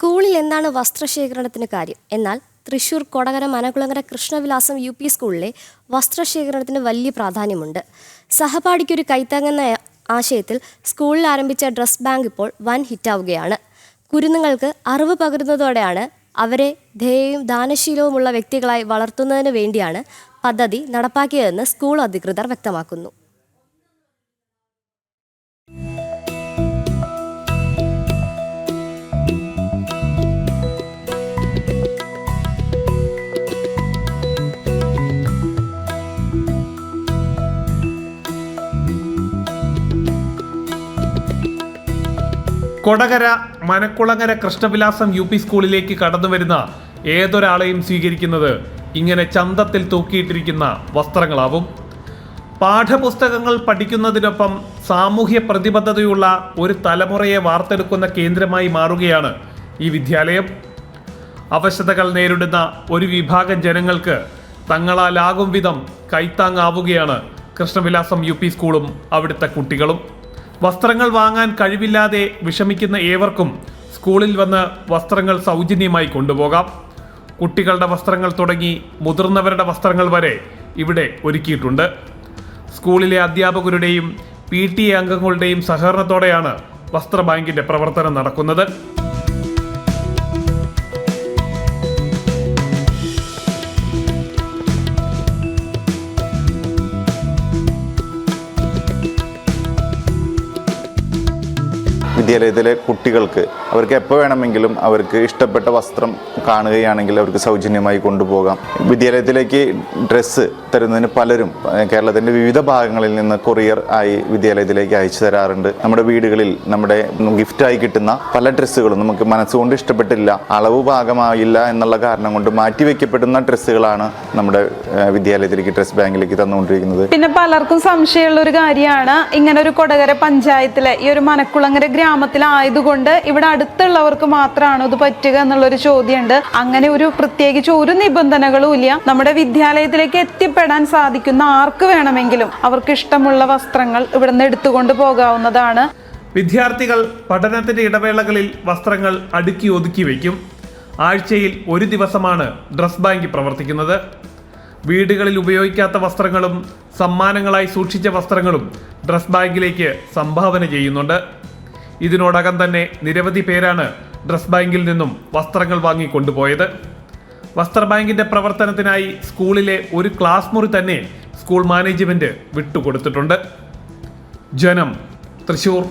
സ്കൂളിൽ എന്താണ് വസ്ത്രശേഖരണത്തിന് കാര്യം? എന്നാൽ തൃശൂർ കൊടകര മനകുളങ്ങര കൃഷ്ണവിലാസം UP സ്കൂളിലെ വസ്ത്രശേഖരണത്തിന് വലിയ പ്രാധാന്യമുണ്ട്. സഹപാഠിക്കൊരു കൈത്താങ്ങെന്ന ആശയത്തിൽ സ്കൂളിൽ ആരംഭിച്ച ഡ്രസ് ബാങ്ക് ഇപ്പോൾ വൻ ഹിറ്റാവുകയാണ്. കുരുന്നുകൾക്ക് അറിവ് പകരുന്നതോടെയാണ് അവരെ ധേയവും ദാനശീലവുമുള്ള വ്യക്തികളായി വളർത്തുന്നതിന് വേണ്ടിയാണ് പദ്ധതി നടപ്പാക്കിയതെന്ന് സ്കൂൾ അധികൃതർ വ്യക്തമാക്കുന്നു. കൊടകര മനക്കുളങ്ങര കൃഷ്ണവിലാസം UP സ്കൂളിലേക്ക് കടന്നുവരുന്ന ഏതൊരാളെയും സ്വീകരിക്കുന്നത് ഇങ്ങനെ ചന്തത്തിൽ തൂക്കിയിട്ടിരിക്കുന്ന വസ്ത്രങ്ങളാവും. പാഠപുസ്തകങ്ങൾ പഠിക്കുന്നതിനൊപ്പം സാമൂഹ്യ പ്രതിബദ്ധതയുള്ള ഒരു തലമുറയെ വാർത്തെടുക്കുന്ന കേന്ദ്രമായി മാറുകയാണ് ഈ വിദ്യാലയം. അവശതകൾ നേരിടുന്ന ഒരു വിഭാഗം ജനങ്ങൾക്ക് തങ്ങളാലാകും വിധം കൈത്താങ്ങാവുകയാണ് കൃഷ്ണവിലാസം UP സ്കൂളും അവിടുത്തെ കുട്ടികളും. വസ്ത്രങ്ങൾ വാങ്ങാൻ കഴിവില്ലാതെ വിഷമിക്കുന്ന ഏവർക്കും സ്കൂളിൽ വന്ന് വസ്ത്രങ്ങൾ സൗജന്യമായി കൊണ്ടുപോകാം. കുട്ടികളുടെ വസ്ത്രങ്ങൾ തുടങ്ങി മുതിർന്നവരുടെ വസ്ത്രങ്ങൾ വരെ ഇവിടെ ഒരുക്കിയിട്ടുണ്ട്. സ്കൂളിലെ അധ്യാപകരുടെയും PTA അംഗങ്ങളുടെയും സഹകരണത്തോടെയാണ് വസ്ത്ര ബാങ്കിന്റെ പ്രവർത്തനം നടക്കുന്നത്. വിദ്യാലയത്തിലെ കുട്ടികൾക്ക് അവർക്ക് എപ്പോൾ വേണമെങ്കിലും അവർക്ക് ഇഷ്ടപ്പെട്ട വസ്ത്രം കാണുകയാണെങ്കിൽ അവർക്ക് സൗജന്യമായി കൊണ്ടുപോകാം. വിദ്യാലയത്തിലേക്ക് ഡ്രസ്സ് തരുന്നതിന് പലരും കേരളത്തിൻ്റെ വിവിധ ഭാഗങ്ങളിൽ നിന്ന് കൊറിയർ ആയി വിദ്യാലയത്തിലേക്ക് അയച്ചു തരാറുണ്ട്. നമ്മുടെ വീടുകളിൽ നമ്മുടെ ഗിഫ്റ്റായി കിട്ടുന്ന പല ഡ്രസ്സുകളും നമുക്ക് മനസ്സുകൊണ്ട് ഇഷ്ടപ്പെട്ടില്ല, അളവ് പാകമായില്ല എന്നുള്ള കാരണം കൊണ്ട് മാറ്റിവെക്കപ്പെടുന്ന ഡ്രസ്സുകളാണ് നമ്മുടെ വിദ്യാലയത്തിലേക്ക് ഡ്രസ് ബാങ്കിലേക്ക് തന്നുകൊണ്ടിരിക്കുന്നത്. പിന്നെ പലർക്കും സംശയമുള്ള ഒരു കാര്യമാണ്, ഇങ്ങനെ ഒരു കൊടകര പഞ്ചായത്തിലെ ഈ ഒരു മനക്കുളങ്ങര ഗ്രാമത്തിലായതുകൊണ്ട് ഇവിടെ അടുത്തുള്ളവർക്ക് മാത്രമാണോ ഇത് പറ്റുക എന്നുള്ളൊരു ചോദ്യമുണ്ട്. അങ്ങനെ ഒരു പ്രത്യേകിച്ച് ഒരു നിബന്ധനകളും ഇല്ല. നമ്മുടെ വിദ്യാലയത്തിലേക്ക് എത്തിപ്പെടാൻ സാധിക്കുന്ന ആർക്ക് വേണമെങ്കിലും അവർക്ക് ഇഷ്ടമുള്ള വസ്ത്രങ്ങൾ ഇവിടെ നിന്ന് എടുത്തുകൊണ്ട് പോകാവുന്നതാണ്. വിദ്യാർത്ഥികൾ പഠനത്തിന്റെ ഇടവേളകളിൽ വസ്ത്രങ്ങൾ അടുക്കി ഒതുക്കി വയ്ക്കും. ആഴ്ചയിൽ ഒരു ദിവസമാണ് ഡ്രസ് ബാങ്ക് പ്രവർത്തിക്കുന്നത്. വീടുകളിൽ ഉപയോഗിക്കാത്ത വസ്ത്രങ്ങളും സമ്മാനങ്ങളായി സൂക്ഷിച്ച വസ്ത്രങ്ങളും ഡ്രസ് ബാങ്കിലേക്ക് സംഭാവന ചെയ്യുന്നുണ്ട്. ഇതിനോടകം തന്നെ നിരവധി പേരാണ് ഡ്രസ് ബാങ്കിൽ നിന്നും വസ്ത്രങ്ങൾ വാങ്ങി കൊണ്ടുപോയത്. വസ്ത്ര ബാങ്കിന്റെ പ്രവർത്തനത്തിനായി സ്കൂളിലെ ഒരു ക്ലാസ് മുറി തന്നെ സ്കൂൾ മാനേജ്മെന്റ് വിട്ടുകൊടുത്തിട്ടുണ്ട്. ജനം, തൃശൂർ.